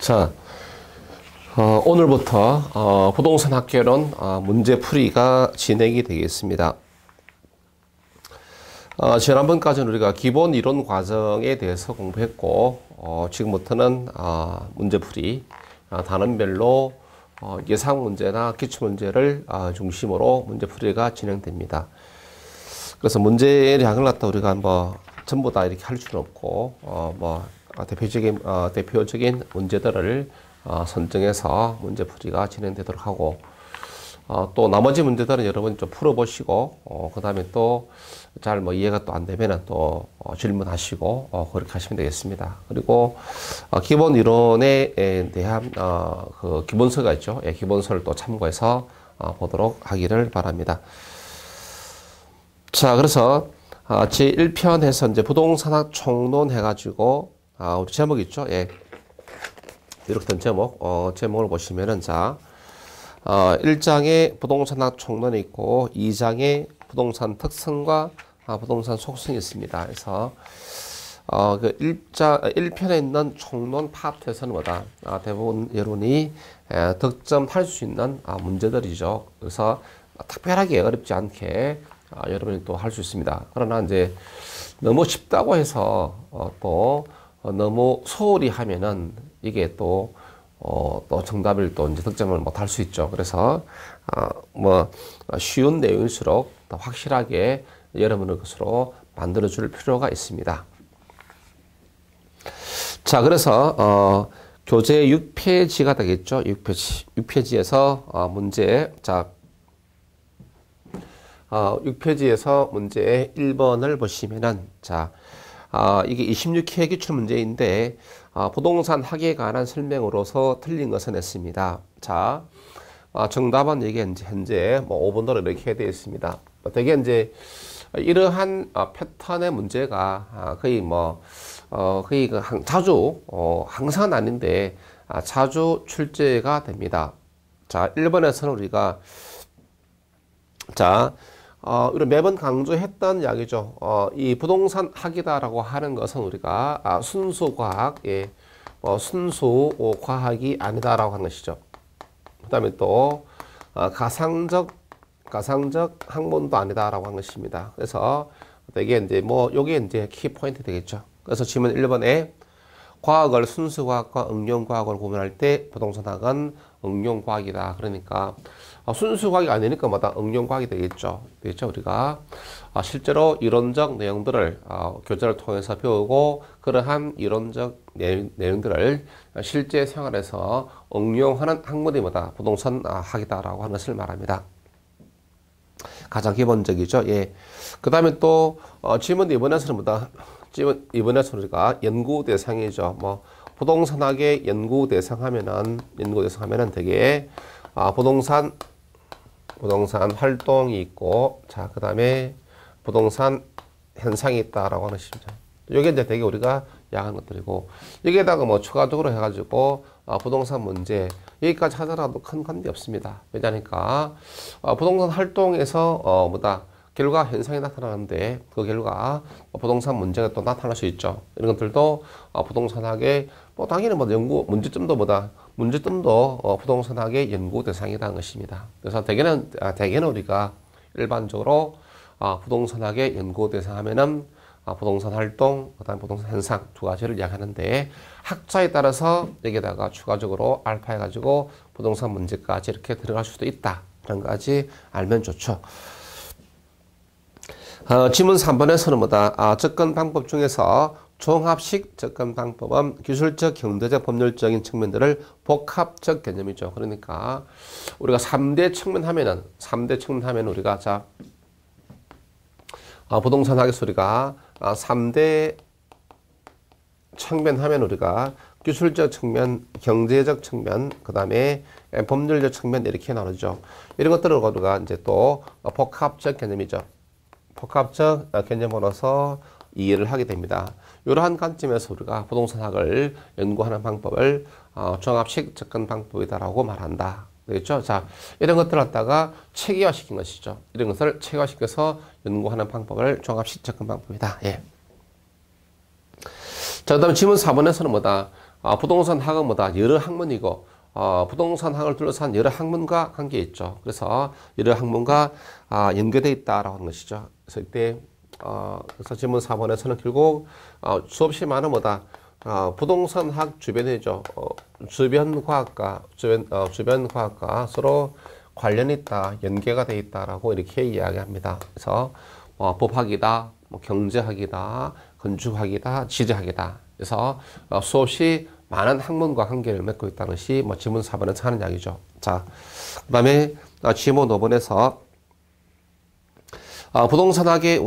자, 오늘부터 부동산 학개론 문제풀이가 진행이 되겠습니다. 지난번까지는 우리가 기본 이론 과정에 대해서 공부했고, 지금부터는 문제풀이, 단원별로 예상 문제나 기출 문제를 중심으로 문제풀이가 진행됩니다. 그래서 문제량을 갖다 우리가 전부 다 이렇게 할 수는 없고, 대표적인 문제들을 선정해서 문제풀이가 진행되도록 하고, 또 나머지 문제들은 여러분이 좀 풀어보시고, 그 다음에 또 잘 이해가 또 안 되면은 또 질문하시고, 그렇게 하시면 되겠습니다. 그리고 기본 이론에 대한 그 기본서가 있죠. 예, 기본서를 또 참고해서 보도록 하기를 바랍니다. 자, 그래서 제1편에서 이제 부동산학 총론 해가지고 우리 제목 있죠. 예, 이렇게 된 제목을 보시면은 자, 1장에 부동산학 총론이 있고 2장에 부동산 특성과 부동산 속성이 있습니다. 그래서 그 1편에 있는 총론 파트에서는 뭐다? 대부분 여러분이 득점할 수 있는 문제들이죠. 그래서 특별하게 어렵지 않게 여러분이 또 할 수 있습니다. 그러나 이제 너무 쉽다고 해서 또 너무 소홀히 하면은 이게 또 정답을 또 이제 득점을 못 할 수 있죠. 그래서 쉬운 내용일수록 더 확실하게 여러분의 것으로 만들어 줄 필요가 있습니다. 자, 그래서 교재 6페이지가 되겠죠. 6페이지에서 문제, 자, 6페이지에서 문제 1번을 보시면은, 자, 이게 26회 기출 문제인데, 부동산 학에 관한 설명으로서 틀린 것은 했습니다. 자, 정답은 이게 현재 5번으로 이렇게 되어 있습니다. 되게 이제 이러한 패턴의 문제가 거의 자주, 항상은 아닌데, 자주 출제가 됩니다. 자, 1번에서는 우리가, 자, 우리 매번 강조했던 이야기죠. 이 부동산 학이다라고 하는 것은 우리가 순수 과학, 순수 과학이 아니다라고 하는 것이죠. 그 다음에 또 가상적 학문도 아니다라고 하는 것입니다. 그래서 되게 이제 요게 이제 키 포인트 되겠죠. 그래서 질문 1번에 과학을 순수 과학과 응용 과학을 구분할 때 부동산학은 응용 과학이다. 그러니까 순수 과학이 아니니까 응용 과학이 되겠죠. 우리가 실제로 이론적 내용들을 교재를 통해서 배우고 그러한 이론적 내용들을 실제 생활에서 응용하는 학문이 부동산 학이다라고 하는 것을 말합니다. 가장 기본적이죠. 예. 그 다음에 또 질문 2번에서는 이번에서 우리가 연구 대상이죠. 부동산학의 연구 대상 하면은 되게 부동산 활동이 있고, 자, 그 다음에 부동산 현상이 있다라고 하는 것입니다. 이게 이제 되게 우리가 야한 것들이고, 여기에다가 추가적으로 해가지고 부동산 문제 여기까지 하더라도 큰 관계 없습니다. 왜냐니까 부동산 활동에서 결과 현상이 나타나는데 그 결과 부동산 문제가 또 나타날 수 있죠. 이런 것들도 부동산학의 당연히 문제점도 부동산학의 연구 대상이라는 것입니다. 그래서 대개는 우리가 일반적으로 부동산학의 연구 대상 하면은 부동산 활동, 그다음 부동산 현상 두 가지를 이야기하는데, 학자에 따라서 여기다가 추가적으로 알파 해가지고 부동산 문제까지 이렇게 들어갈 수도 있다. 그런 것까지 알면 좋죠. 질문 3번에서는 접근 방법 중에서 종합식 접근 방법은 기술적, 경제적, 법률적인 측면들을 복합적 개념이죠. 그러니까 우리가 3대 측면 하면 우리가 자, 부동산학에서 우리가 3대 측면 하면 우리가 기술적 측면, 경제적 측면, 그 다음에 법률적 측면 이렇게 나누죠. 이런 것들을 우리가 이제 또 복합적 개념이죠. 복합적 개념으로서 이해를 하게 됩니다. 이러한 관점에서 우리가 부동산학을 연구하는 방법을 종합식 접근 방법이다라고 말한다. 되겠죠? 자, 이런 것들을 갖다가 체계화시킨 것이죠. 이런 것을 체계화시켜서 연구하는 방법을 종합식 접근 방법이다. 예. 자, 그 다음에 질문 4번에서는 부동산 학은 뭐다? 여러 학문이고, 부동산 학을 둘러싼 여러 학문과 관계 있죠. 그래서 여러 학문과 연계되어 있다라고 하는 것이죠. 그래서 이때 그래서 질문 4번에서는 결국 수업 시간은 뭐다? 부동산학 주변이죠. 주변 과학과 서로 관련이 있다, 연계가 되어 있다라고 이렇게 이야기합니다. 그래서 법학이다, 경제학이다, 건축학이다, 지리학이다. 그래서 수없이 많은 학문과 관계를 맺고 있다는 것이 질문 4번에서 하는 이야기죠. 자, 그 다음에 지문 5번에서 부동산학의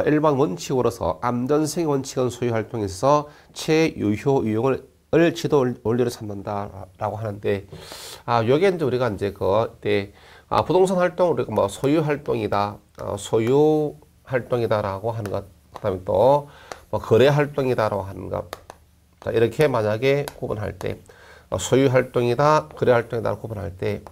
일반 원칙으로서 안전성 원칙은 소유 활동에 있어서 최유효 유형을 지도 원리로 삼는다라고 하는데, 여기에 이제 우리가 이제 부동산 활동 우리가 소유 활동이다, 소유 활동이다라고 하는 것, 그다음에 또 거래 활동이다라고 하는 것, 자, 이렇게 만약에 구분할 때 소유 활동이다, 거래 활동이다 구분할 때,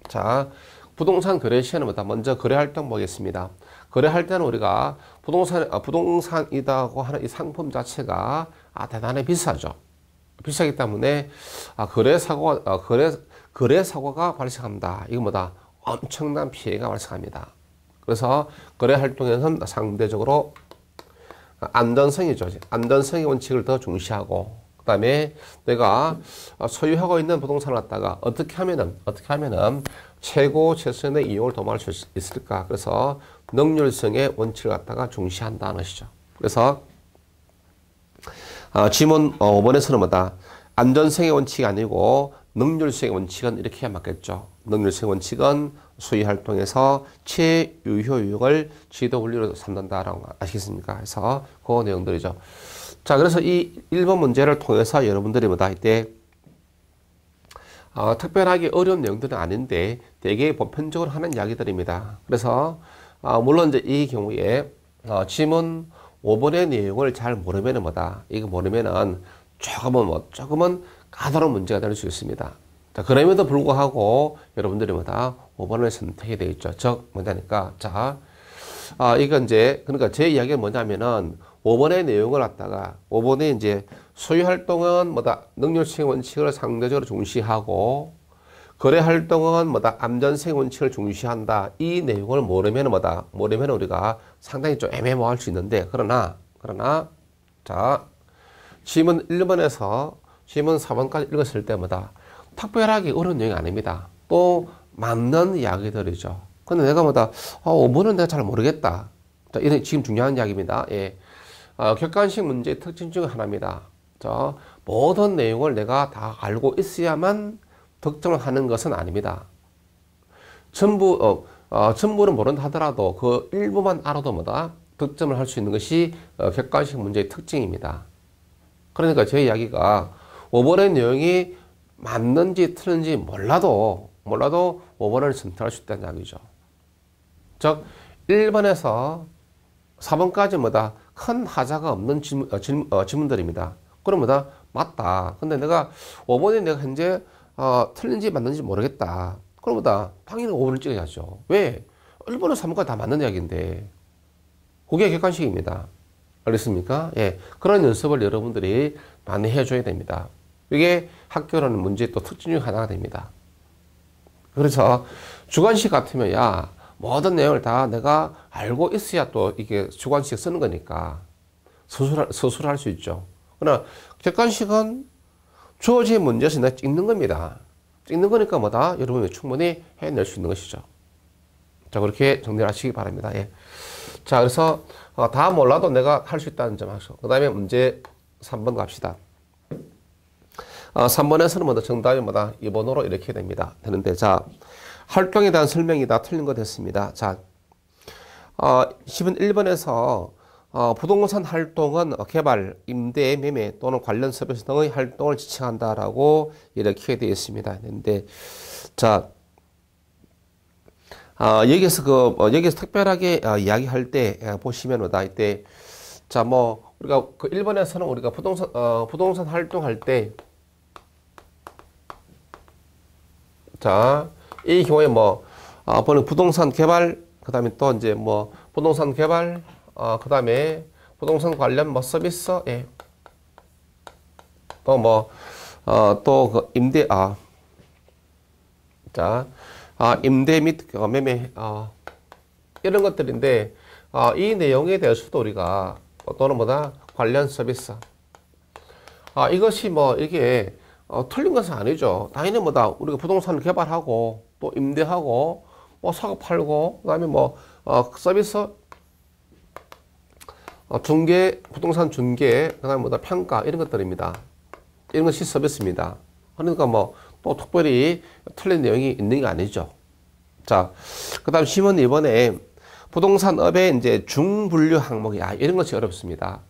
자, 부동산 거래 시에는 뭐다? 먼저 거래 활동 보겠습니다. 거래할 때는 우리가 부동산이라고 하는 이 상품 자체가 대단히 비싸죠. 비싸기 때문에 거래 사고가 발생한다. 이거 뭐다? 엄청난 피해가 발생합니다. 그래서 거래 활동에서는 상대적으로 안전성이죠. 안전성의 원칙을 더 중시하고, 그 다음에 내가 소유하고 있는 부동산을 갖다가 어떻게 하면은 최선의 이용을 도모할 수 있을까? 그래서 능률성의 원칙을 갖다가 중시한다는 것이죠. 그래서 지문 5번에서는 뭐다? 안전성의 원칙이 아니고 능률성의 원칙은 이렇게 맞겠죠. 능률성의 원칙은 소유 활동에서 최유효 유형을 지도 원리로 삼는다라는 거 아시겠습니까? 그래서 그 내용들이죠. 자, 그래서 이 1번 문제를 통해서 여러분들이 뭐다? 이때 특별하게 어려운 내용들은 아닌데 되게 보편적으로 하는 이야기들입니다. 그래서 물론 이제 이 경우에 지문 5번의 내용을 잘 모르면은 뭐다? 이거 모르면은 조금은 까다로운 문제가 될 수 있습니다. 자, 그럼에도 불구하고 여러분들이 뭐다? 5번을 선택이 되어 있죠. 즉 뭐냐니까, 자, 이건 이제 그러니까 제 이야기가 뭐냐면은 5번의 내용을 갖다가 5번에 이제 소유 활동은 뭐다? 능률성 원칙을 상대적으로 중시하고, 거래 활동은 뭐다? 안전성 원칙을 중시한다. 이 내용을 모르면 뭐다? 모르면 우리가 상당히 좀 애매모호할 수 있는데, 그러나 자, 지문 1번에서 지문 4번까지 읽었을 때마다 특별하게 어려운 내용이 아닙니다. 또 맞는 이야기들이죠. 근데 내가 뭐다? 5번은 내가 잘 모르겠다. 자, 이런 지금 중요한 이야기입니다. 예. 객관식 문제의 특징 중 하나입니다. 자, 모든 내용을 내가 다 알고 있어야만 득점을 하는 것은 아닙니다. 전부는 모른다 하더라도 그 일부만 알아도 뭐다? 득점을 할 수 있는 것이 객관식 문제의 특징입니다. 그러니까 제 이야기가 5번의 내용이 맞는지 틀린지 몰라도 5번을 선택할 수 있다는 이야기죠. 즉 1번에서 4번까지 뭐다? 큰 하자가 없는 질문들입니다. 그럼 뭐다? 맞다. 근데 내가 5번에 내가 현재 틀린지 맞는지 모르겠다. 그럼 뭐다? 당연히 5번을 찍어야죠. 왜? 1번에서 3번까지 다 맞는 이야기인데. 그게 객관식입니다. 알겠습니까? 예. 그런 연습을 여러분들이 많이 해줘야 됩니다. 이게 학교라는 문제의 또 특징 중 하나가 됩니다. 그래서 주관식 같으면 모든 내용을 다 내가 알고 있어야 또 이게 주관식 쓰는 거니까 서술할 수 있죠. 그러나 객관식은 주어진 문제에서 내가 찍는 겁니다. 찍는 거니까 뭐다? 여러분이 충분히 해낼 수 있는 것이죠. 자, 그렇게 정리를 하시기 바랍니다. 예. 자, 그래서 다 몰라도 내가 할 수 있다는 점 하시고, 그 다음에 문제 3번 갑시다. 3번에서는 뭐다? 정답이 뭐다? 2번으로 이렇게 되는데, 자, 활동에 대한 설명이 다 틀린 거 됐습니다. 자, 1번에서 부동산 활동은 개발, 임대, 매매 또는 관련 서비스 등의 활동을 지칭한다라고 이렇게 되어 있습니다. 근데, 자, 여기서 특별하게 이야기할 때 보시면 뭐다? 이때, 자, 우리가 그 1번에서는 우리가 부동산 활동할 때, 자, 이 경우에 부동산 개발, 그 다음에 또 이제 부동산 개발, 그 다음에 부동산 관련 서비스, 예. 또 뭐, 또 그 임대, 자, 임대 및 매매, 이런 것들인데, 이 내용에 대해서도 우리가 또는 뭐다 관련 서비스. 이것이 뭐 이게 틀린 것은 아니죠. 당연히 뭐다 우리가 부동산을 개발하고 또 임대하고 뭐 사고 팔고 그다음에 뭐 서비스 중개 부동산 중개 그다음에 뭐다 평가 이런 것들입니다. 이런 것이 서비스입니다. 그러니까 뭐 또 특별히 틀린 내용이 있는 게 아니죠. 자, 그다음 시문 이번에 부동산업의 이제 중분류 항목이 이런 것이 어렵습니다.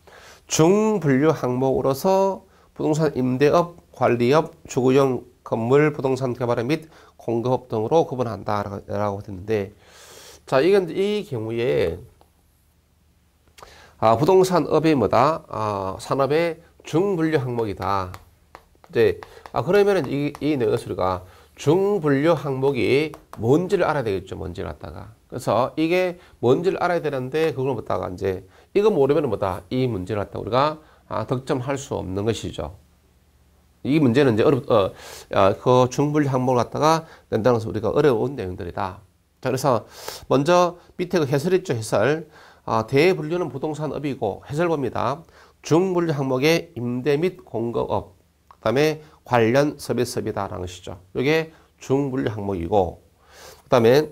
중분류 항목으로서 부동산 임대업, 관리업, 주거용 건물 부동산 개발업 및 공급업 등으로 구분한다라고 했는데, 자, 이건 이 경우에 부동산업이 뭐다? 산업의 중분류 항목이다. 이제 그러면은 이 내용에서 우리가 중분류 항목이 뭔지를 알아야 되겠죠. 뭔지를 갖다가. 그래서 이게 뭔지를 알아야 되는데 그걸 갖다가 이제 이거 모르면 뭐다? 이 문제를 갖다가 우리가 득점할 수 없는 것이죠. 이 문제는 이제 그 중분류 항목을 갖다가 낸다는 것은 우리가 어려운 내용들이다. 자, 그래서 먼저 밑에 그 해설 있죠. 해설. 대분류는 부동산업이고 해설 봅니다. 중분류 항목의 임대 및 공급업, 그 다음에 관련 서비스업이다라는 것이죠. 이게 중분류 항목이고, 그 다음에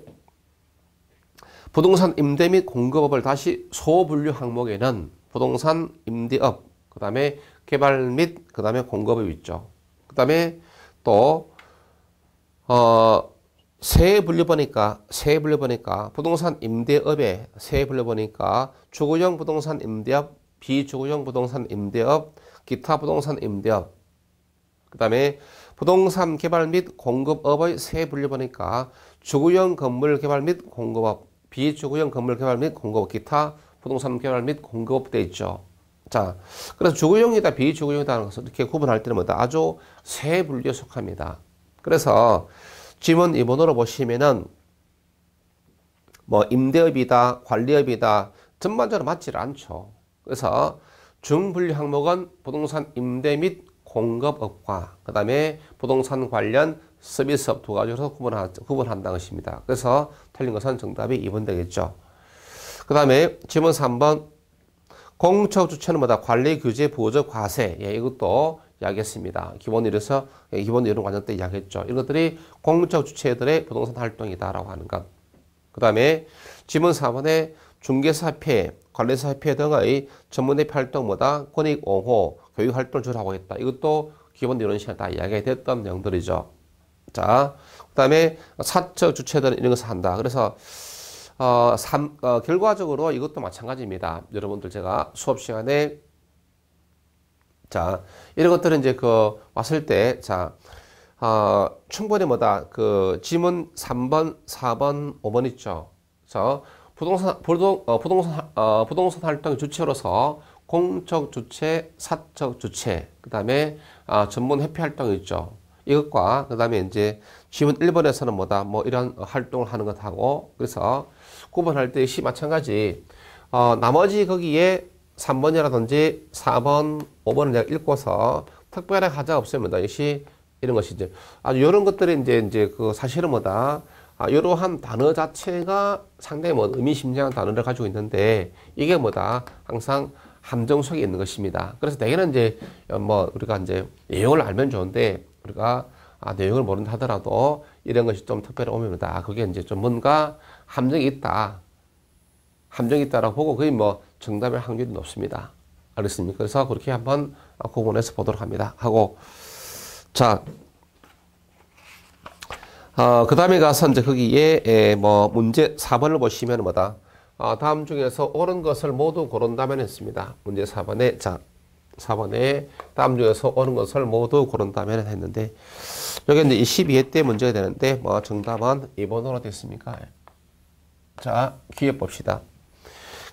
부동산 임대 및 공급업을 다시 소분류 항목에는 부동산 임대업, 그 다음에 개발 및 그 다음에 공급업이 있죠. 그 다음에 또 세 분류 보니까 부동산 임대업에 세 분류 보니까 주거용 부동산 임대업, 비주거용 부동산 임대업, 기타 부동산 임대업, 그 다음에 부동산 개발 및 공급업의 세 분류 보니까 주거용 건물 개발 및 공급업, 비주거용 건물 개발 및 공급업, 기타 부동산 개발 및 공급업 돼 있죠. 자, 그래서 주거용이다, 비주거용이다는 것을 이렇게 구분할 때는 뭐다? 아주 세 분류에 속합니다. 그래서 지문 2번으로 보시면은 뭐 임대업이다, 관리업이다 전반적으로 맞질 않죠. 그래서 중분류 항목은 부동산 임대 및 공급업과 그 다음에 부동산 관련 서비스업 두 가지로 구분한다는 것입니다. 그래서 틀린 것은 정답이 2번 되겠죠. 그 다음에 질문 3번 공적 주체는 뭐다? 관리, 규제, 보조, 과세. 이것도 이야기했습니다. 기본 이론 과정 때 이야기했죠. 이런 것들이 공적 주체들의 부동산 활동이다라고 하는 것. 그 다음에 질문 4번에 중개사협회, 관리사협회 등의 전문대표 활동 뭐다? 권익 옹호, 교육 활동을 주로 하고 있다. 이것도 기본 이론 시간에 다 이야기됐던 내용들이죠. 자, 그 다음에 사적 주체들은 이런 것을 한다. 그래서 결과적으로 이것도 마찬가지입니다. 여러분들 제가 수업 시간에 자, 이런 것들은 이제 왔을 때, 충분히 뭐다? 지문 3번, 4번, 5번 있죠. 그래서 부동산 활동 주체로서 공적 주체, 사적 주체, 그 다음에 전문 회피 활동이 있죠. 이것과 그 다음에 이제 지문 1번에서는 뭐다? 뭐 이런 활동을 하는 것하고 그래서 구분할 때 역시 마찬가지. 나머지 거기에 3번이라든지 4번, 5번을 내가 읽고서 특별하게 하자 없습니다. 역시 이런 것이죠. 이런 것들이 이제 사실은 뭐다. 이러한 단어 자체가 상당히 뭐 의미심장한 단어를 가지고 있는데 이게 뭐다. 항상 함정 속에 있는 것입니다. 그래서 대개는 이제 뭐 우리가 이제 내용을 알면 좋은데 우리가 내용을 모른다 하더라도 이런 것이 좀 특별히 오면다. 그게 이제 좀 뭔가 함정이 있다라고 보고 거의 뭐 정답의 확률이 높습니다. 알겠습니까? 그래서 그렇게 한번 구분해서 보도록 합니다. 하고 자, 그 다음에 가서 이제 거기에 뭐 문제 4번을 보시면 뭐다. 다음 중에서 옳은 것을 모두 고른다면 했습니다. 문제 4번에 4번에 다음 중에서 옳은 것을 모두 고른다면 했는데 여기 이제 22회 때 문제가 되는데 뭐 정답은 2번으로 됐습니까? 자, 기억 봅시다.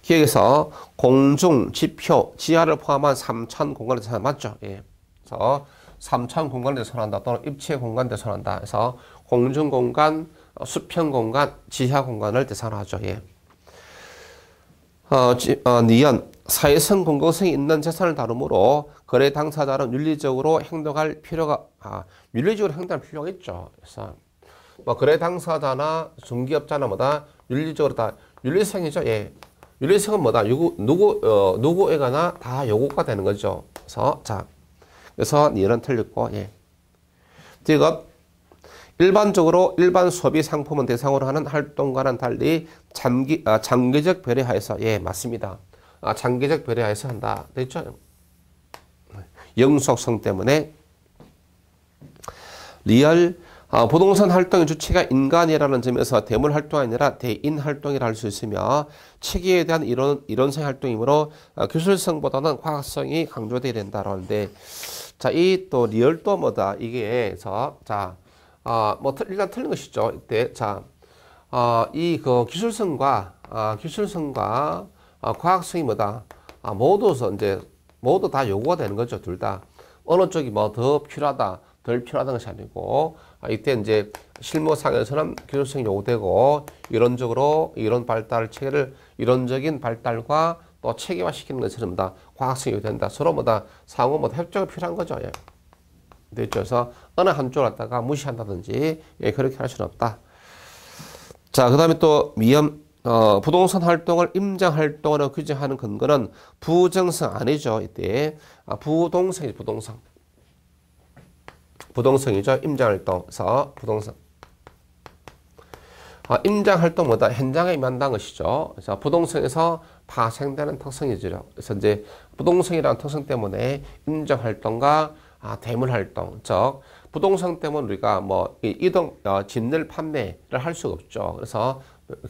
기억에서 공중, 지표, 지하를 포함한 3천 공간을 대선한다. 맞죠? 예. 그래서 3천 공간을 대선한다 또는 입체 공간을 대선한다. 그래서 공중 공간, 수평 공간, 지하 공간을 대선하죠. 예. 니은 사회성 공공성이 있는 재산을 다루므로 거래 당사자는 윤리적으로 행동할 필요가 윤리적으로 행동할 필요가 있죠. 그래서 뭐 거래 당사자나 중개업자나 뭐다 윤리적으로 다 윤리성이죠. 예. 윤리성은 뭐다 누구에게나 다 요구가 되는 거죠. 그래서 자 그래서 니는 틀렸고 예. 디귿 일반적으로 일반 소비 상품은 대상으로 하는 활동과는 달리 장기적 배려하에서 예 맞습니다. 장기적 배려하에서 한다. 됐죠? 영속성 때문에 리얼 부동산 활동의 주체가 인간이라는 점에서 대물 활동이 아니라 대인 활동이라 할 수 있으며 체계에 대한 이론성 활동이므로 기술성보다는 과학성이 강조되어야 된다라고 하는데 자, 이 또 리얼 또 뭐다 이게 자, 뭐 일단 틀린 것이죠. 이때 자, 이 그 기술성과 과학성이 뭐다 모두 다 요구가 되는 거죠. 둘 다 어느 쪽이 뭐 더 필요하다 덜 필요하다는 것이 아니고 이때 이제 실무상에서는 기술성이 요구되고 이론적으로 이론 발달 체계를 이론적인 발달과 또 체계화시키는 것처럼 다 과학성이 요구된다. 서로 뭐다 상호 뭐다 협조가 필요한 거죠. 예. 됐죠. 그래서 어느 한쪽을 갖다가 무시한다든지 예, 그렇게 할 수는 없다. 자, 그 다음에 또 미연 부동산 활동을 임장 활동으로 규정하는 근거는 부정성 아니죠. 이때 부동성이 부동성이죠. 임장활동. 그래서 부동성. 임장활동보다 현장에 임한다는 것이죠. 그래서 부동성에서 파생되는 특성이죠. 그래서 이제 부동성이라는 특성 때문에 임장활동과 대물활동, 즉 부동산 때문에 우리가 뭐 이동, 진늘 판매를 할 수가 없죠. 그래서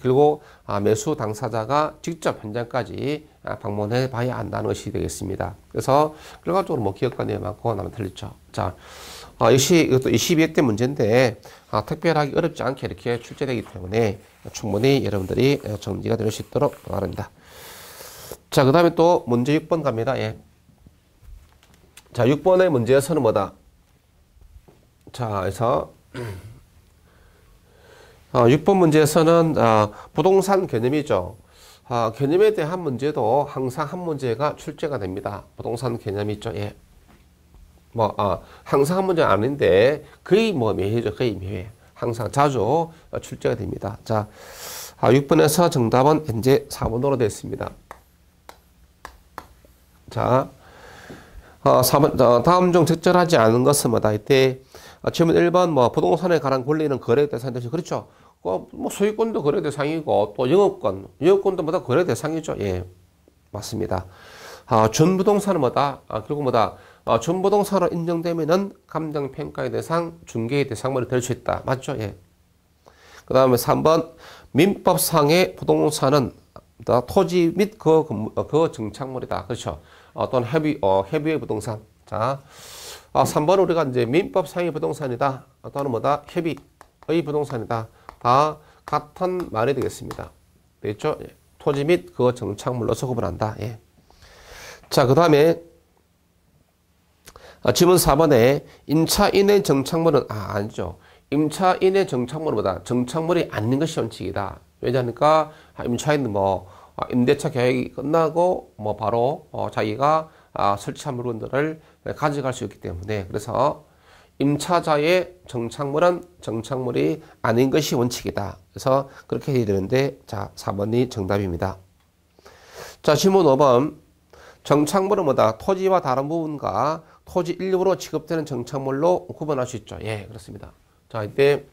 그리고 매수 당사자가 직접 현장까지 방문해 봐야 한다는 것이 되겠습니다. 그래서 결과적으로 뭐 기억관념이 많고 나면 틀렸죠. 자. 역시 이것도 22회 문제인데 특별하게 어렵지 않게 이렇게 출제되기 때문에 충분히 여러분들이 정리가 될 수 있도록 바랍니다. 자, 그 다음에 또 문제 6번 갑니다. 예. 자, 6번의 문제에서는 뭐다? 자, 그래서 6번 문제에서는 부동산 개념이죠. 개념에 대한 문제도 항상 한 문제가 출제가 됩니다. 부동산 개념이 있죠. 예. 항상 한 문제는 아닌데, 거의 매해죠. 거의 매해. 항상 자주 출제가 됩니다. 자, 6번에서 정답은 현재 4번으로 되어 있습니다. 자, 4번, 다음 중 적절하지 않은 것은 뭐다? 이때, 질문 1번, 부동산에 관한 권리는 거래 대상 되죠. 그렇죠. 소유권도 거래 대상이고, 또 영업권도 뭐다? 거래 대상이죠. 예. 맞습니다. 준부동산은 뭐다? 그리고 뭐다? 준부동산으로 인정되면은 감정평가의 대상, 중개의 대상물이 될 수 있다. 맞죠? 예. 그 다음에 3번, 민법상의 부동산은 토지 및 그 증착물이다. 그렇죠. 또는 협의의 부동산. 자, 3번 우리가 이제 민법상의 부동산이다. 또는 뭐다? 협의의 부동산이다. 다 같은 말이 되겠습니다. 되겠죠? 예. 토지 및 그 증착물로서 구분한다. 예. 자, 그 다음에 질문 4번에 임차인의 정착물은 아니죠. 임차인의 정착물보다 정착물이 아닌 것이 원칙이다. 왜냐하니까 임차인은 임대차 계약이 끝나고 바로 자기가 설치한 물건들을 가져갈 수 있기 때문에 그래서 임차자의 정착물은 정착물이 아닌 것이 원칙이다. 그래서 그렇게 해야 되는데 자 4번이 정답입니다. 자 질문 5번 정착물은 뭐다? 토지와 다른 부분과 토지 일부로 취급되는 정착물로 구분할 수 있죠. 예, 그렇습니다. 자, 이때,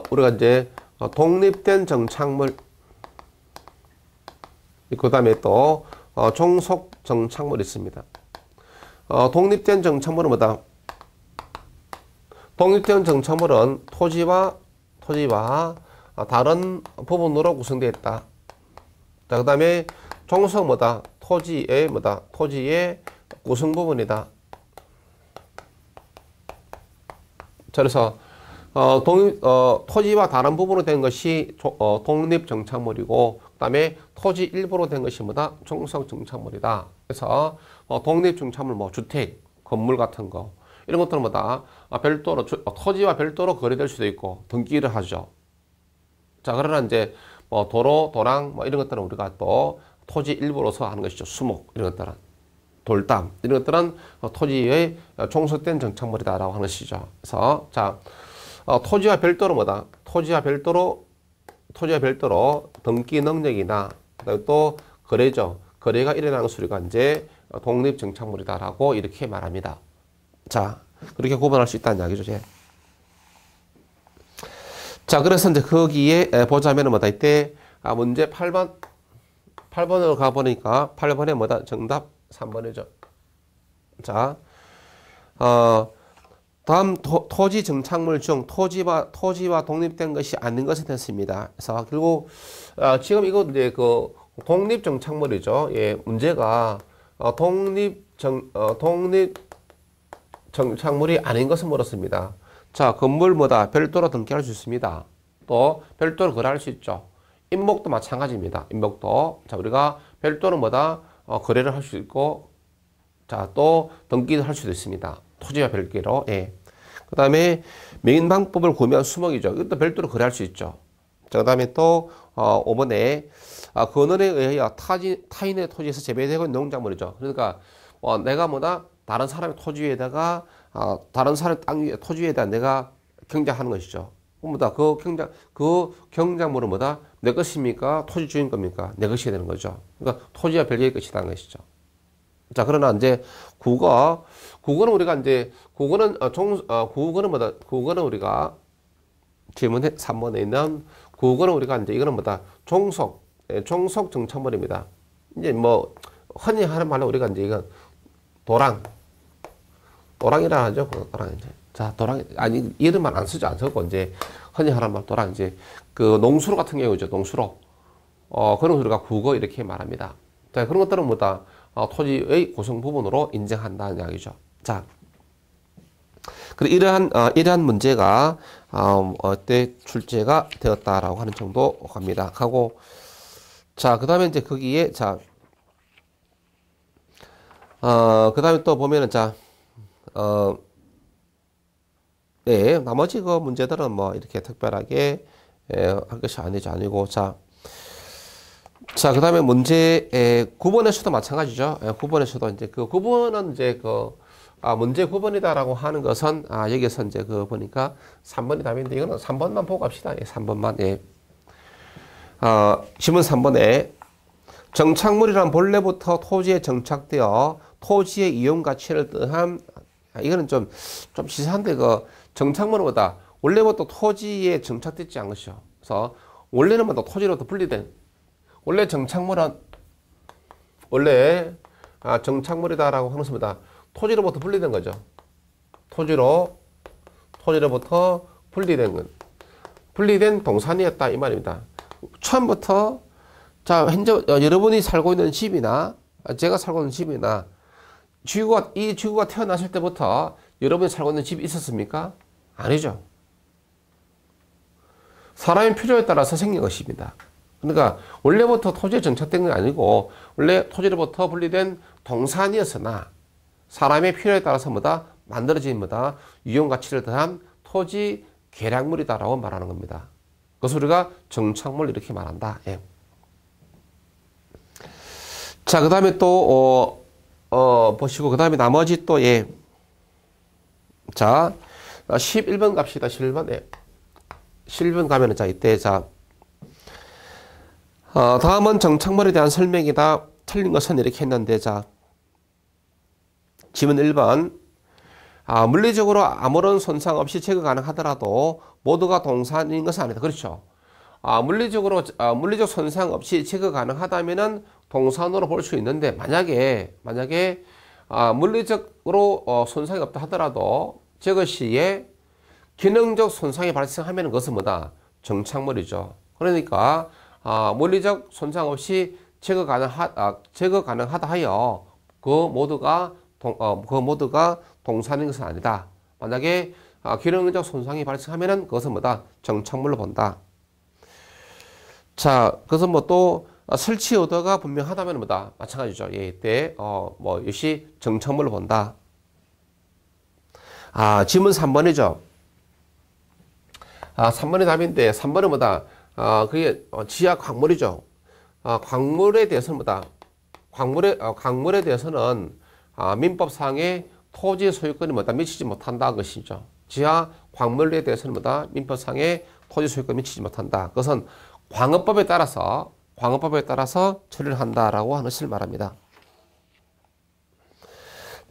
우리가 이제, 독립된 정착물, 그 다음에 또, 종속 정착물이 있습니다. 독립된 정착물은 뭐다? 독립된 정착물은 토지와 다른 부분으로 구성되어 있다. 자, 그 다음에 종속 뭐다? 토지의 구성 부분이다. 자, 그래서 토지와 다른 부분으로 된 것이 독립 정착물이고, 그다음에 토지 일부로 된 것이 뭐다? 종속 정착물이다. 그래서 독립 정착물, 주택, 건물 같은 거 이런 것들은 뭐다? 별도로 토지와 별도로 거래될 수도 있고 등기를 하죠. 자, 그러나 이제 도로, 도랑 이런 것들은 우리가 또 토지 일부로서 하는 것이죠. 수목 이런 것들은 돌담 이런 것들은 토지의 종속된 정착물이다라고 하는 것이죠. 그래서 자 토지와 별도로 뭐다? 토지와 별도로 등기 능력이나 그다음에 또 거래죠. 거래가 일어나는 수리가 이제 독립 정착물이다라고 이렇게 말합니다. 자 그렇게 구분할 수 있다는 이야기죠. 이제. 자 그래서 이제 거기에 보자면은 뭐다? 이때 문제 8번으로 가보니까 8번에 뭐다? 정답 3번이죠. 자, 다음 토지 정착물 중 토지와 독립된 것이 아닌 것에 됐습니다. 그래서 결국 지금 이거 이제 그 독립 정착물이죠. 예, 문제가 독립 정착물이 아닌 것을 물었습니다. 자, 건물 뭐다? 별도로 등기할 수 있습니다. 또 별도로 거래할 수 있죠. 임목도 마찬가지입니다. 임목도. 자, 우리가 별도로 뭐다? 거래를 할 수 있고, 자, 또 등기도 할 수도 있습니다. 토지와 별개로. 예. 그 다음에 명인방법을 구매한 수목이죠. 이것도 별도로 거래할 수 있죠. 자, 그 다음에 또 5번에 건원에 의하여 타인의 토지에서 재배되고 있는 농작물이죠. 그러니까 내가 뭐다? 다른 사람의 토지에다가 다른 사람 땅 위에 토지에다 내가 경작하는 것이죠. 뭐다? 그 경작물은 뭐다? 내 것입니까? 토지 주인 겁니까? 내 것이 되는 거죠. 그러니까 토지와 별개의 것이라는 것이죠. 자, 그러나 이제 국어는 우리가 이제 국어는 뭐다? 국어는 우리가 질문 3번에 있는 국어는 우리가 이제 이거는 뭐다? 종속 정착물입니다. 이제 뭐 흔히 하는 말로 우리가 이제 이건 도랑이라 하죠. 도랑 이제. 자, 도랑 아니 이름만 안 쓰지 않고 이제 흔히 하는 말 도랑 이제 그 농수로 같은 경우죠. 농수로. 그런 우리가 국어 이렇게 말합니다. 자, 그런 것들은 뭐다? 토지의 구성 부분으로 인정한다는 이야기죠. 자, 그리고 이러한 문제가 어때 출제가 되었다라고 하는 정도 갑니다. 하고 자, 그다음에 이제 거기에 자, 그다음에 또 보면은 자, 네, 나머지 그 문제들은 뭐 이렇게 특별하게 할 것이 아니고 자, 그다음에 문제 9번에서도 마찬가지죠. 9번에서도 이제 그 9번은 이제 그 문제 9번이다라고 하는 것은 여기서 이제 그 보니까 3번이 답인데 이거는 3번만 보고 갑시다. 예, 3번만. 예. 질문 3번에 정착물이란 본래부터 토지에 정착되어 토지의 이용 가치를 뜻한 이거는 좀 시사한데 그 정착물은 뭐다? 원래부터 토지에 정착되지 않은 것이죠. 그래서 원래는 뭐다? 토지로부터 분리된 원래 정착물은 정착물이다라고 하는 것입니다. 토지로부터 분리된 거죠. 토지로부터 분리된 동산이었다 이 말입니다. 처음부터 자 현재 여러분이 살고 있는 집이나 제가 살고 있는 집이나 이 지구가 태어났을 때부터 여러분이 살고 있는 집이 있었습니까? 아니죠. 사람의 필요에 따라서 생긴 것입니다. 그러니까 원래부터 토지에 정착된 건 아니고 원래 토지로부터 분리된 동산이었으나 사람의 필요에 따라서 뭐다? 만들어진 뭐다? 유용 가치를 더한 토지 계량물이다라고 말하는 겁니다. 그래서 우리가 정착물 이렇게 말한다. 예. 자, 그 다음에 또 보시고 그 다음에 나머지 또 예. 자, 11번 갑시다. 11번. 예. 11번 가면은 자 이때 자 다음은 정착물에 대한 설명이다. 틀린 것은 이렇게 했는데 자 질문 1번 물리적으로 아무런 손상 없이 제거 가능하더라도 모두가 동산인 것은 아니다. 그렇죠. 물리적 손상 없이 제거 가능하다면은 동산으로 볼 수 있는데 만약에 물리적으로 손상이 없다 하더라도 제거 시에 기능적 손상이 발생하면 그것은 뭐다? 정착물이죠. 그러니까 물리적 손상 없이 제거 가능하다 하여 그 모두가 동산인 것은 아니다. 만약에 기능적 손상이 발생하면은 그것은 뭐다? 정착물로 본다. 자, 그래서 뭐 또 설치 의도가 분명하다면 뭐다? 마찬가지죠. 예, 이때 뭐 역시 정착물로 본다. 질문 3번이죠. 3번이 답인데 3번은 뭐다? 그게 지하 광물이죠. 광물에 대해서는 뭐다? 광물에 대해서는 민법상의 토지 소유권이 뭐다? 미치지 못한다 것이죠. 지하 광물에 대해서는 뭐다? 민법상의 토지 소유권이 미치지 못한다. 그것은 광업법에 따라서 처리를 한다라고 하는 것을 말합니다.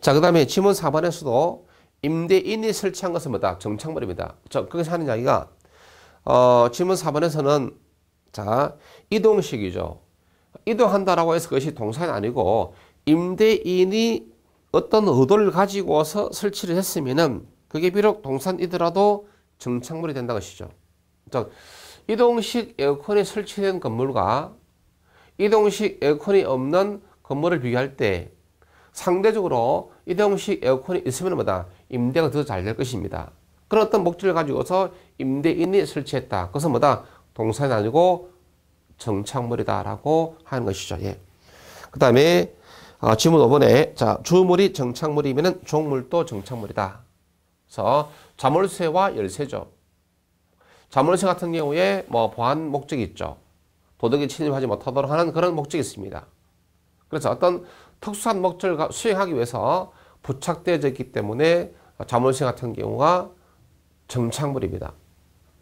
자, 그 다음에 지문 4번에서도 임대인이 설치한 것은 뭐다? 정착물입니다. 거기서 하는 이야기가 지문 4번에서는 자, 이동식이죠. 이동한다라고 해서 그것이 동사는 아니고 임대인이 어떤 의도를 가지고서 설치를 했으면은 그게 비록 동산이더라도 정착물이 된다는 것이죠. 즉, 이동식 에어컨이 설치된 건물과 이동식 에어컨이 없는 건물을 비교할 때 상대적으로 이동식 에어컨이 있으면 뭐다? 임대가 더 잘 될 것입니다. 그런 어떤 목적을 가지고서 임대인이 설치했다. 그것은 뭐다? 동산이 아니고 정착물이다라고 하는 것이죠. 예. 그 다음에 지문 5번에 자, 주물이 정착물이면 종물도 정착물이다. 그래서 자물쇠와 열쇠죠. 자물쇠 같은 경우에 뭐 보안 목적이 있죠. 도덕이 침입하지 못하도록 하는 그런 목적이 있습니다. 그래서 어떤 특수한 목적을 수행하기 위해서 부착되어져 있기 때문에 자물쇠 같은 경우가 정착물입니다.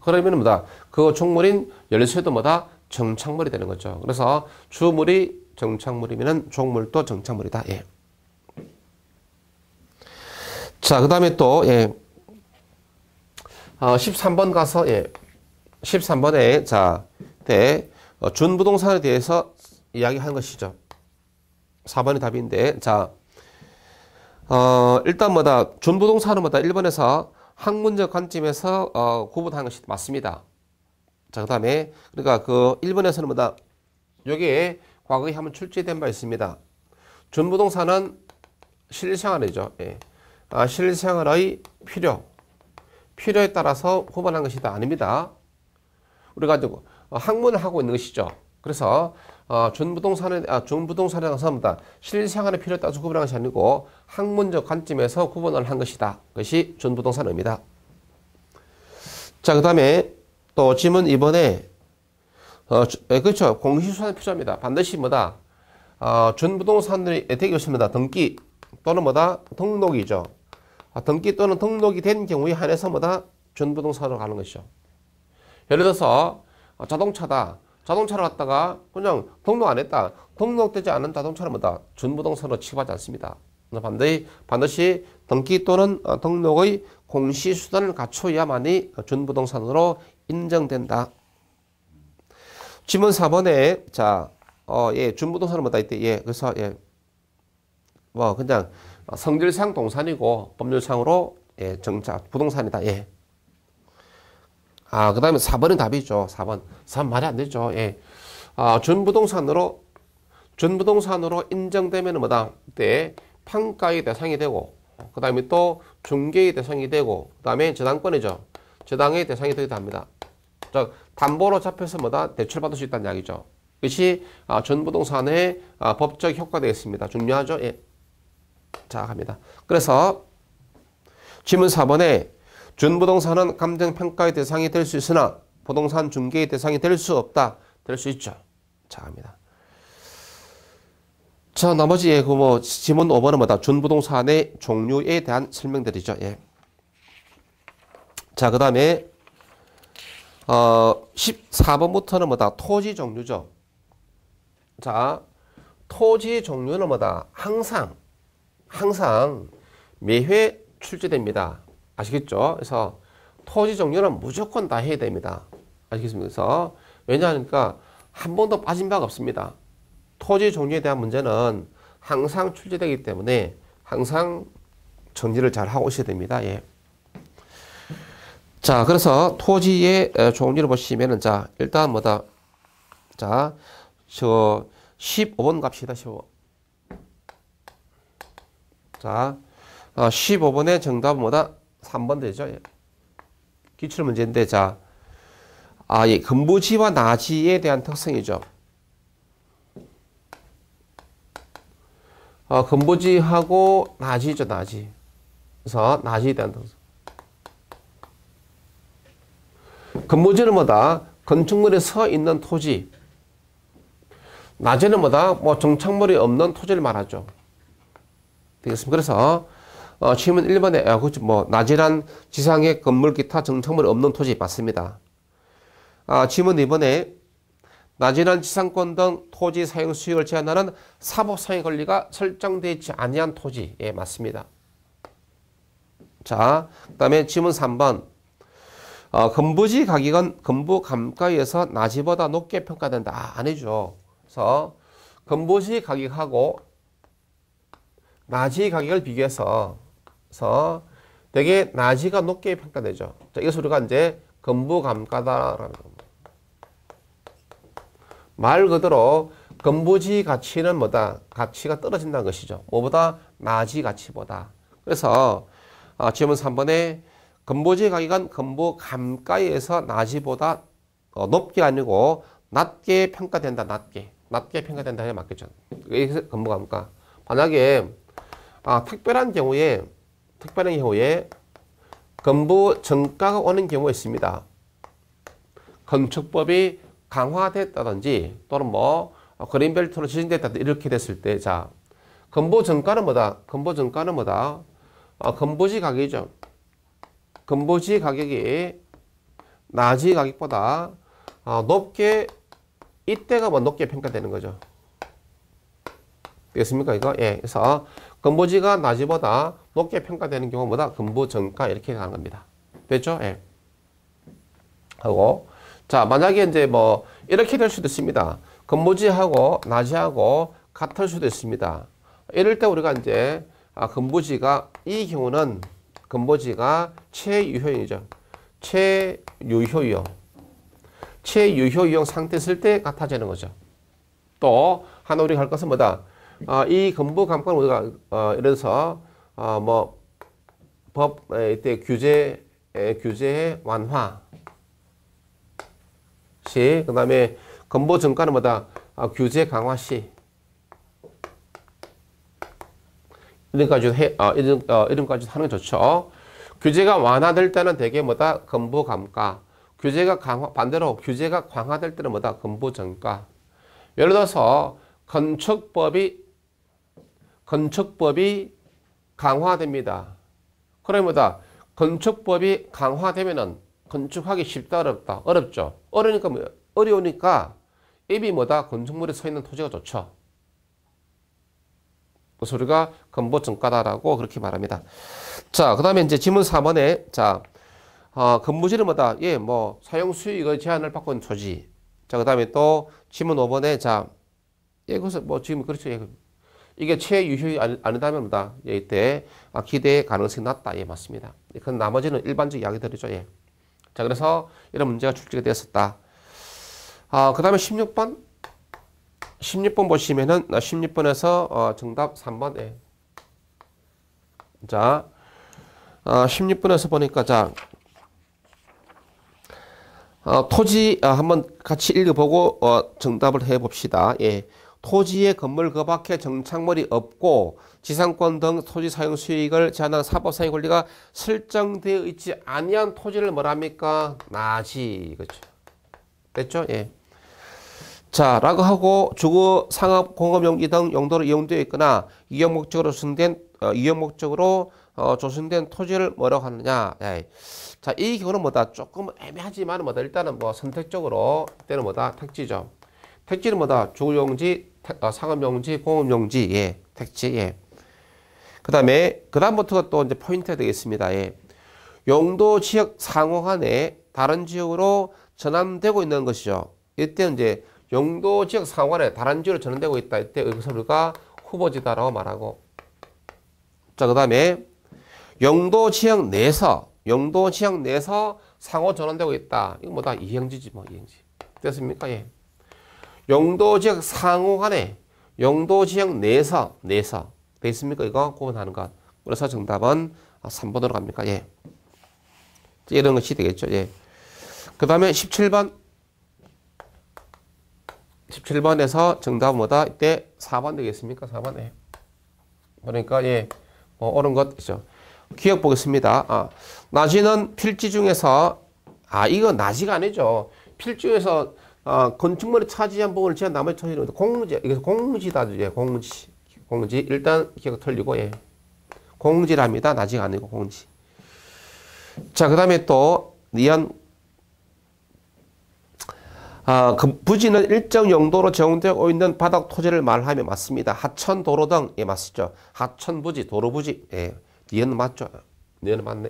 그러면 뭐다? 그 종물인 열쇠도 뭐다? 정착물이 되는 거죠. 그래서 주물이 정착물이면 종물도 정착물이다. 예. 자, 그 다음에 또, 예. 13번 가서, 예. 13번에, 자, 준부동산에 대해서 이야기하는 것이죠. 4번이 답인데, 자, 일단 뭐다? 준부동산은 뭐다? 1번에서 학문적 관점에서 구분하는 것이 맞습니다. 자, 그 다음에, 그러니까 그 1번에서는 뭐다? 여기에 과거에 한번 출제된 바 있습니다. 준부동산은 실생활이죠. 예. 실생활의 필요에 따라서 구분한 것이다. 아닙니다. 우리가 학문을 하고 있는 것이죠. 그래서 준부동산에 가서 뭐다? 실생활의 필요에 따라서 구분한 것이 아니고 학문적 관점에서 구분을 한 것이다. 그것이 준부동산입니다. 자, 그 다음에 또 지문 2번에 그렇죠. 공시수산 필요합니다. 반드시 뭐다? 준부동산들이 되기 위해서입니다. 등기 또는 뭐다? 등록이죠. 등기 또는 등록이 된 경우에 한해서 뭐다? 준부동산으로 가는 것이죠. 예를 들어서 자동차다. 자동차를 갖다가 그냥 등록 안 했다. 등록되지 않은 자동차는 뭐다? 준부동산으로 취급하지 않습니다. 반드시 등기 또는 등록의 공시수단을 갖춰야만이 준부동산으로 인정된다. 지문 4번에 자, 예, 준부동산은 뭐다 이때 예, 그래서 예, 뭐 그냥 성질상 동산이고 법률상으로 예, 부동산이다. 예. 그 다음에 4번은 답이죠. 4번 말이 안 되죠. 예. 준부동산으로 인정되면 뭐다? 그때 평가의 대상이 되고, 그 다음에 또 중개의 대상이 되고, 그 다음에 저당권이죠. 저당의 대상이 되기도 합니다. 즉, 담보로 잡혀서 뭐다? 대출받을 수 있다는 이야기죠. 이것이 준부동산의 법적 효과가 되겠습니다. 중요하죠? 예. 자, 갑니다. 그래서 지문 4번에 준부동산은 감정평가의 대상이 될 수 있으나 부동산 중개의 대상이 될 수 없다. 될 수 있죠. 자, 갑니다. 자, 나머지 예, 지문 5번은 뭐다? 준부동산의 종류에 대한 설명들이죠. 예. 자, 그 다음에 14번부터는 뭐다? 토지 종류죠. 자, 토지 종류는 뭐다? 항상 매회 출제됩니다. 아시겠죠? 그래서 토지 종류는 무조건 다 해야 됩니다. 아시겠습니까? 그래서 왜냐하니까 한 번도 빠진 바가 없습니다. 토지 종류에 대한 문제는 항상 출제되기 때문에 항상 정리를 잘 하고 오셔야 됩니다. 예. 자, 그래서 토지의 종류를 보시면은 자, 일단 뭐다? 자, 15번 갑시다. 15번. 자, 15번의 정답은 뭐다? 3번 되죠. 예. 기출 문제인데, 자, 예, 근부지와 나지에 대한 특성이죠. 근부지하고 나지죠, 나지. 그래서 나지에 대한 특성. 근부지는 뭐다? 건축물에 서 있는 토지. 낮에는 뭐다? 뭐 정착물이 없는 토지를 말하죠. 되겠습니다. 그래서 질문 1번에 그렇죠. 뭐 낮이란 지상의 건물 기타 정착물이 없는 토지 맞습니다. 질문 2번에 낮이란 지상권 등 토지 사용 수익을 제한하는 사법상의 권리가 설정되어 있지 아니한 토지. 예, 맞습니다. 자, 그 다음에 질문 3번. 건부지 가격은 건부 감가에서 낮이보다 높게 평가된다. 아니죠. 그래서 건부지 가격하고 낮이 가격을 비교해서 되게 낮이가 높게 평가되죠. 자, 이것을 우리가 이제 건부 감가다라는 겁니다. 말 그대로 건부지 가치는 뭐다? 가치가 떨어진다는 것이죠. 뭐보다? 낮이 가치보다. 그래서 질문 3번에 건부지 가격은 건부 감가에서 낮이보다 높게 아니고 낮게 평가된다. 낮게 평가된다 해 맞겠죠. 여기서 건부 감가. 만약에 특별한 경우에 건부 정가가 오는 경우가 있습니다. 건축법이 강화됐다든지 또는 뭐 그린벨트로 지정됐다든지 이렇게 됐을 때, 자, 건부 정가는 뭐다? 건부지 가격이죠. 건부지 가격이 낮이 가격보다 높게, 이때가 뭐 높게 평가되는 거죠. 되겠습니까? 이거? 예. 그래서 건부지가 낮이보다 높게 평가되는 경우가 뭐다? 건부 정가 이렇게 가는 겁니다. 됐죠? 예. 하고, 자, 만약에 이제 뭐 이렇게 될 수도 있습니다. 건부지하고 낮이하고 같을 수도 있습니다. 이럴 때 우리가 이제 건부지가, 이 경우는 건부지가 최유효이죠. 최유효이용 상태 있을 때 같아지는 거죠. 또 하나 우리가 할 것은 뭐다? 이 건부 감가는 우리가 예를 들어서 뭐 법 이때 규제의 완화 시, 그 다음에 건부 정가는 뭐다? 규제 강화 시. 이름까지 하는 게 좋죠. 규제가 완화될 때는 대개 뭐다? 건부 감가. 반대로 규제가 강화될 때는 뭐다? 건부 정가. 예를 들어서 건축법이 강화됩니다. 그러면 뭐다? 건축법이 강화되면은 건축하기 쉽다, 어렵다? 어렵죠. 어려우니까 입이 뭐다? 건축물에 서 있는 토지가 좋죠. 그래서 우리가 건부 정가다라고 그렇게 말합니다. 자, 그 다음에 이제 질문 4번에, 자, 건부지는 뭐다? 예, 뭐, 사용 수익의 제한을 받고 있는 토지. 자, 그 다음에 또 질문 5번에, 자, 예, 그래서 뭐 지금 그렇죠. 예, 이게 최유효이 아니다면 뭐다? 예, 이때 기대의 가능성이 낮다. 예, 맞습니다. 그 나머지는 일반적 이야기들이죠. 예. 자, 그래서 이런 문제가 출제가 되었었다. 그 다음에 16번. 16번 보시면은, 16번에서 정답 3번. 예. 자, 16번에서 보니까, 자, 토지, 한번 같이 읽어보고, 정답을 해 봅시다. 예. 토지의 건물 그 밖에 정착물이 없고 지상권 등 토지 사용 수익을 제한하는 사법상의 권리가 설정되어 있지 아니한 토지를 뭐랍니까? 낮이. 그렇죠. 됐죠? 예. 자, 라고 하고 주거, 상업, 공업용지 등 용도로 이용되어 있거나 이용 목적으로 조성된 토지를 뭐라고 하느냐? 예. 자, 이 경우는 뭐다? 조금 애매하지만 뭐다? 일단은 뭐 선택적으로 이때는 뭐다? 택지죠. 택지는 뭐다? 주거용지, 상업용지, 공업용지, 예, 택지, 예. 그 다음부터가 또 이제 포인트가 되겠습니다. 예. 용도 지역 상호간에 다른 지역으로 전환되고 있는 것이죠. 이때 이제 용도 지역 상호간에 다른 지역으로 전환되고 있다. 이때 여기서 우리가 후보지다라고 말하고. 자, 그 다음에 용도 지역 내에서 상호 전환되고 있다. 이거 뭐다? 이행지지, 뭐, 이행지. 됐습니까? 예. 용도 지역 상호간에 용도 지역 내에서 돼 있습니까? 이거 구분하는 것. 그래서 정답은 3번으로 갑니까? 예. 이런 것이 되겠죠. 예. 그 다음에 17번에서 정답은 뭐다? 이때 4번 되겠습니까? 4번. 예. 그러니까 예. 옳은 것이죠. 기억 보겠습니다. 낮이는 필지 중에서 이거 낮이가 아니죠. 필지 중에서 건축물이 차지한 부분을 지한 나머지 토지는 공지, 이게 공지다. 예, 공지. 공지. 일단 기억 틀리고, 예. 공지랍니다. 나지가 아니고 공지. 자, 그 다음에 또, 니은, 그 부지는 일정 용도로 제공되고 있는 바닥 토지를 말하며 맞습니다. 하천, 도로 등, 예, 맞죠. 하천 부지, 도로 부지, 예. 니은 맞죠. 니은 맞네.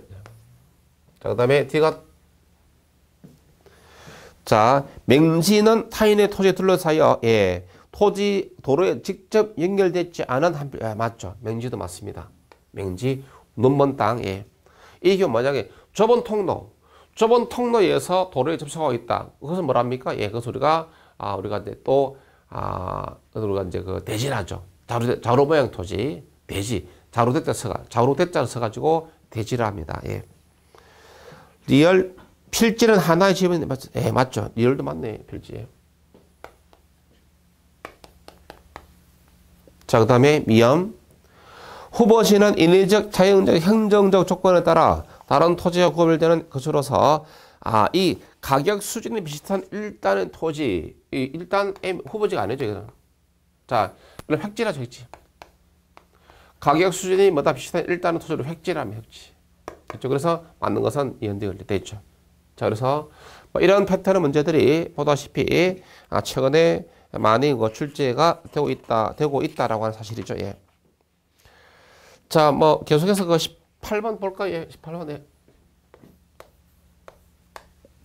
자, 그 다음에 D가, 자, 맹지는 타인의 토지에 둘러싸여, 예, 토지, 도로에 직접 연결되지 않은 맞죠. 맹지도 맞습니다. 맹지, 눈먼 땅, 예. 이 경우 만약에 좁은 통로에서 도로에 접촉하고 있다. 그것은 뭐랍니까? 예, 그것을 우리가 이제 또, 우리가 이제 그 대지라죠. 자로 모양 토지, 대지, 자로대자를 써가지고 대지를 합니다. 예. 리얼, 필지는 하나의 지역은 맞죠? 예, 맞죠. 리얼도 맞네, 필지. 자, 그 다음에 미음. 후보지는 인위적, 자연적, 행정적 조건에 따라 다른 토지와 구별되는 것으로서 이 가격 수준이 비슷한 일단의 토지, 일단 후보지가 아니죠. 이거는. 자, 그럼 획지라죠, 획지. 가격 수준이 뭐다 비슷한 일단의 토지로 획지라면 획지. 그렇죠. 그래서 맞는 것은 이연대가 되어 있죠. 자, 그래서 뭐 이런 패턴의 문제들이 보다시피 최근에 많이 출제가 되고 있다라고 하는 사실이죠. 예. 자, 뭐 계속해서 그 18번 볼까요? 예, 18번에.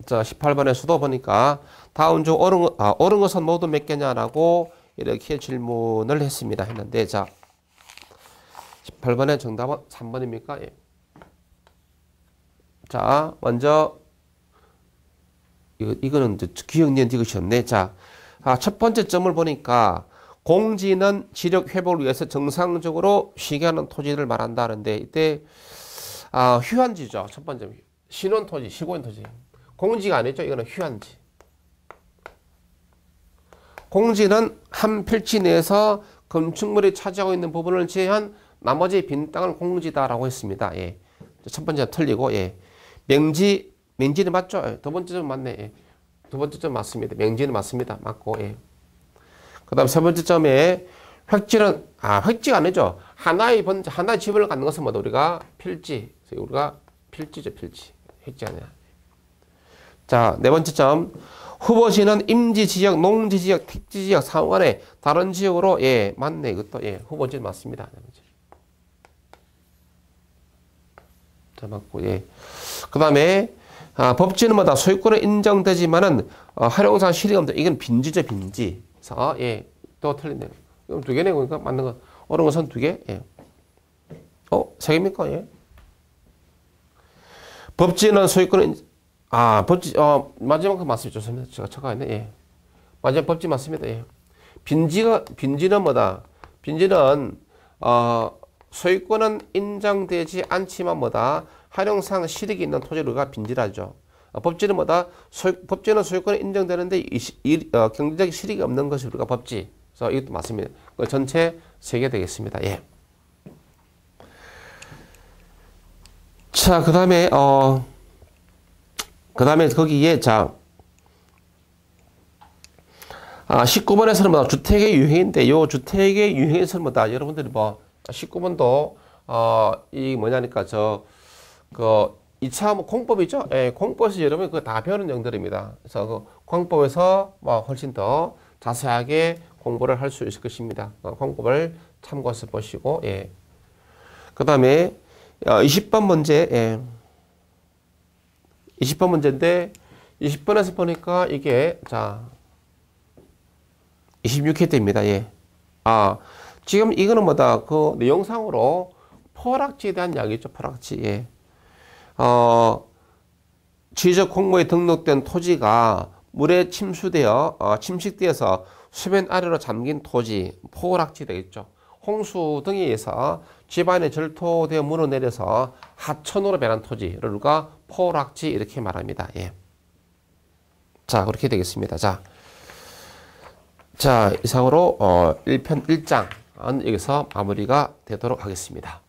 자, 18번의 수도 보니까 다음 중 옳은 것은 모두 몇 개냐라고 이렇게 질문을 했는데, 자, 18번의 정답은 3번입니까? 예. 자, 먼저 이거는 기억니은 디귿이었네. 자, 첫 번째 점을 보니까 공지는 지력 회복을 위해서 정상적으로 쉬게 하는 토지를 말한다는데, 이때 휴한지죠. 첫 번째 신원 토지, 시고인 토지. 공지가 아니죠. 이거는 휴한지. 공지는 한 필지 내에서 건축물이 차지하고 있는 부분을 제외한 나머지 빈 땅을 공지다라고 했습니다. 예. 첫 번째 틀리고, 예. 맹지는 맞죠? 예. 두 번째 점 맞네. 예. 두 번째 점 맞습니다. 맹지는 맞습니다. 맞고, 예. 그 다음 세 번째 점에 획지는, 획지가 아니죠. 하나의 지분을 갖는 것은 뭐다? 우리가 필지. 우리가 필지죠, 필지. 획지 아니야. 자, 네 번째 점. 후보지는 임지 지역, 농지 지역, 택지 지역, 상호간에 다른 지역으로, 예, 맞네. 이것도, 예, 후보지 맞습니다. 네 번째. 자, 맞고, 예. 그 다음에, 법지는 뭐다? 소유권은 인정되지만은, 활용상 실익이 없다. 이건 빈지죠, 빈지. 그래서, 예, 또 틀리네요. 그럼 두 개네. 그러니까 맞는 거. 옳은 것은 두 개? 예. 세 개입니까? 예. 법지는 소유권은, 법지, 마지막 거 맞습니다. 좋습니다. 제가 척하했네. 예. 마지막 법지 맞습니다. 예. 빈지는 뭐다? 빈지는, 소유권은 인정되지 않지만 뭐다? 활용상 실익이 있는 토지를 우리가 빈지라죠. 법지는 뭐다? 법지는 소유권이 인정되는데 경제적 실익이 없는 것이 우리가 법지. 그래서 이것도 맞습니다. 전체 3개 되겠습니다. 예. 자, 그 다음에 거기에, 자, 19번에서는 뭐 주택의 유형인데, 요 주택의 유형에서는 뭐다? 여러분들이 19번도, 이 뭐냐니까, 2차 공법이죠? 예, 공법에서 여러분 그거 다 배우는 내용들입니다. 그래서 그 공법에서 훨씬 더 자세하게 공부를 할 수 있을 것입니다. 공법을 참고해서 보시고, 예. 그 다음에, 20번 문제, 예. 20번 문제인데, 20번에서 보니까 이게, 자, 26회 때입니다. 예. 지금 이거는 뭐다? 그 내용상으로 포락지에 대한 이야기죠. 포락지. 예. 지적 공모에 등록된 토지가 물에 침식되어서 수면 아래로 잠긴 토지, 포락지 되겠죠. 홍수 등에 의해서 집안에 절토되어 물을 내려서 하천으로 변한 토지를 우리가 포락지 이렇게 말합니다. 예. 자, 그렇게 되겠습니다. 자, 이상으로 1편 1장은 여기서 마무리가 되도록 하겠습니다.